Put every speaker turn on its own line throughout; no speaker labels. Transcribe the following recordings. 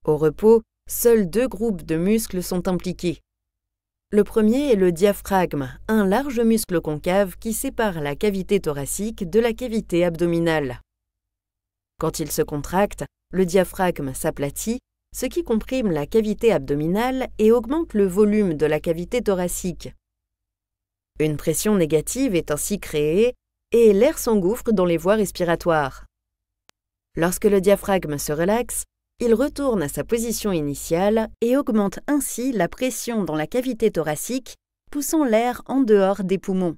Au repos, seuls deux groupes de muscles sont impliqués. Le premier est le diaphragme, un large muscle concave qui sépare la cavité thoracique de la cavité abdominale. Quand il se contracte, le diaphragme s'aplatit, ce qui comprime la cavité abdominale et augmente le volume de la cavité thoracique. Une pression négative est ainsi créée et l'air s'engouffre dans les voies respiratoires. Lorsque le diaphragme se relaxe, il retourne à sa position initiale et augmente ainsi la pression dans la cavité thoracique, poussant l'air en dehors des poumons.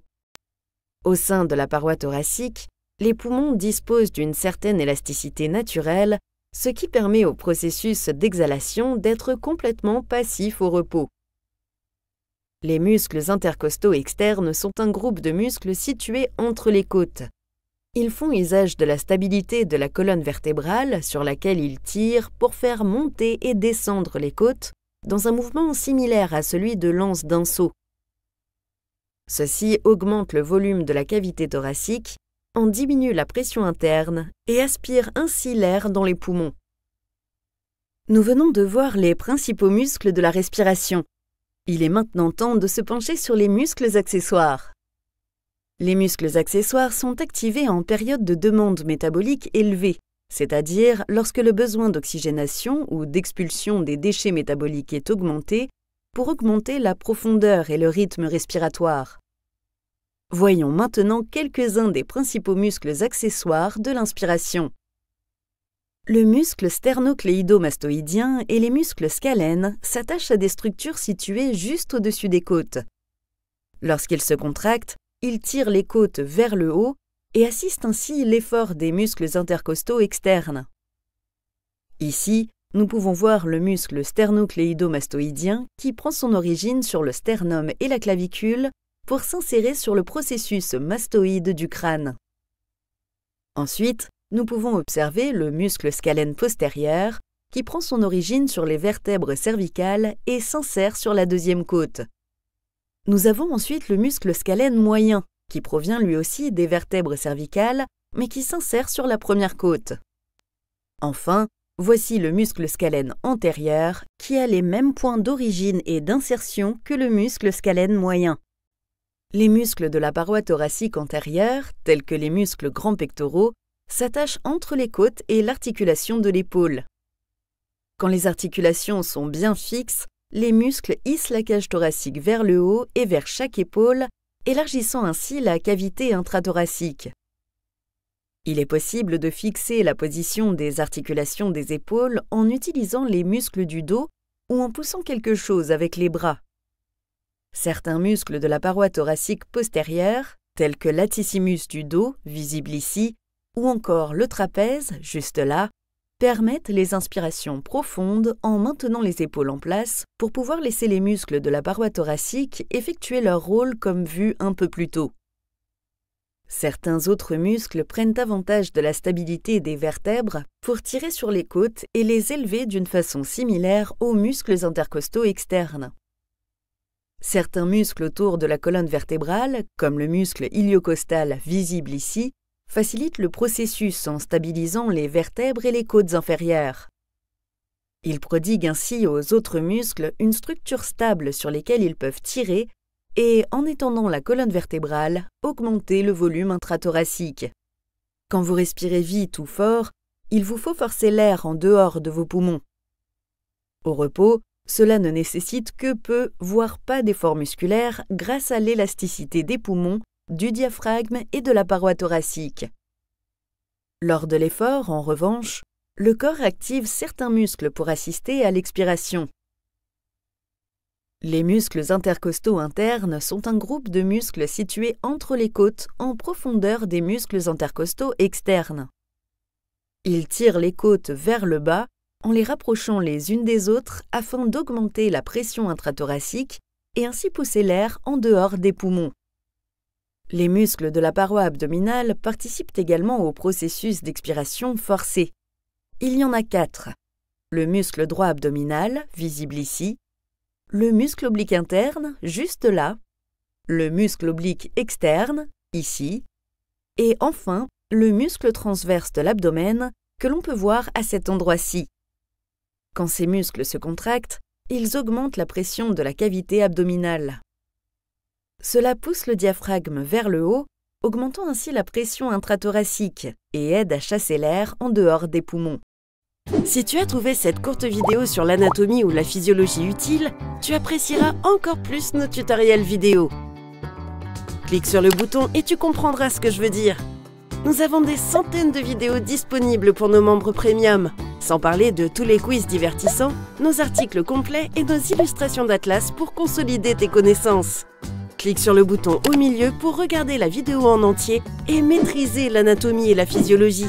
Au sein de la paroi thoracique, les poumons disposent d'une certaine élasticité naturelle, ce qui permet au processus d'exhalation d'être complètement passif au repos. Les muscles intercostaux externes sont un groupe de muscles situés entre les côtes. Ils font usage de la stabilité de la colonne vertébrale sur laquelle ils tirent pour faire monter et descendre les côtes dans un mouvement similaire à celui de l'anse d'un seau. Ceci augmente le volume de la cavité thoracique, en diminue la pression interne et aspire ainsi l'air dans les poumons. Nous venons de voir les principaux muscles de la respiration. Il est maintenant temps de se pencher sur les muscles accessoires. Les muscles accessoires sont activés en période de demande métabolique élevée, c'est-à-dire lorsque le besoin d'oxygénation ou d'expulsion des déchets métaboliques est augmenté pour augmenter la profondeur et le rythme respiratoire. Voyons maintenant quelques-uns des principaux muscles accessoires de l'inspiration. Le muscle sternocléido-mastoïdien et les muscles scalènes s'attachent à des structures situées juste au-dessus des côtes. Lorsqu'ils se contractent, ils tirent les côtes vers le haut et assistent ainsi l'effort des muscles intercostaux externes. Ici, nous pouvons voir le muscle sternocléido-mastoïdien qui prend son origine sur le sternum et la clavicule pour s'insérer sur le processus mastoïde du crâne. Ensuite, nous pouvons observer le muscle scalène postérieur qui prend son origine sur les vertèbres cervicales et s'insère sur la deuxième côte. Nous avons ensuite le muscle scalène moyen, qui provient lui aussi des vertèbres cervicales, mais qui s'insère sur la première côte. Enfin, voici le muscle scalène antérieur, qui a les mêmes points d'origine et d'insertion que le muscle scalène moyen. Les muscles de la paroi thoracique antérieure, tels que les muscles grands pectoraux, s'attachent entre les côtes et l'articulation de l'épaule. Quand les articulations sont bien fixes, les muscles hissent la cage thoracique vers le haut et vers chaque épaule, élargissant ainsi la cavité intrathoracique. Il est possible de fixer la position des articulations des épaules en utilisant les muscles du dos ou en poussant quelque chose avec les bras. Certains muscles de la paroi thoracique postérieure, tels que l'atissimus du dos, visible ici, ou encore le trapèze, juste là, permettent les inspirations profondes en maintenant les épaules en place pour pouvoir laisser les muscles de la paroi thoracique effectuer leur rôle comme vu un peu plus tôt. Certains autres muscles prennent avantage de la stabilité des vertèbres pour tirer sur les côtes et les élever d'une façon similaire aux muscles intercostaux externes. Certains muscles autour de la colonne vertébrale, comme le muscle iliocostal visible ici, facilite le processus en stabilisant les vertèbres et les côtes inférieures. Il prodigue ainsi aux autres muscles une structure stable sur lesquelles ils peuvent tirer et, en étendant la colonne vertébrale, augmenter le volume intrathoracique. Quand vous respirez vite ou fort, il vous faut forcer l'air en dehors de vos poumons. Au repos, cela ne nécessite que peu, voire pas d'effort musculaire grâce à l'élasticité des poumons, du diaphragme et de la paroi thoracique. Lors de l'effort, en revanche, le corps active certains muscles pour assister à l'expiration. Les muscles intercostaux internes sont un groupe de muscles situés entre les côtes en profondeur des muscles intercostaux externes. Ils tirent les côtes vers le bas en les rapprochant les unes des autres afin d'augmenter la pression intrathoracique et ainsi pousser l'air en dehors des poumons. Les muscles de la paroi abdominale participent également au processus d'expiration forcée. Il y en a 4. Le muscle droit abdominal, visible ici, le muscle oblique interne, juste là, le muscle oblique externe, ici, et enfin le muscle transverse de l'abdomen que l'on peut voir à cet endroit-ci. Quand ces muscles se contractent, ils augmentent la pression de la cavité abdominale. Cela pousse le diaphragme vers le haut, augmentant ainsi la pression intrathoracique et aide à chasser l'air en dehors des poumons. Si tu as trouvé cette courte vidéo sur l'anatomie ou la physiologie utile, tu apprécieras encore plus nos tutoriels vidéo. Clique sur le bouton et tu comprendras ce que je veux dire. Nous avons des centaines de vidéos disponibles pour nos membres premium, sans parler de tous les quiz divertissants, nos articles complets et nos illustrations d'atlas pour consolider tes connaissances. Clique sur le bouton au milieu pour regarder la vidéo en entier et maîtriser l'anatomie et la physiologie.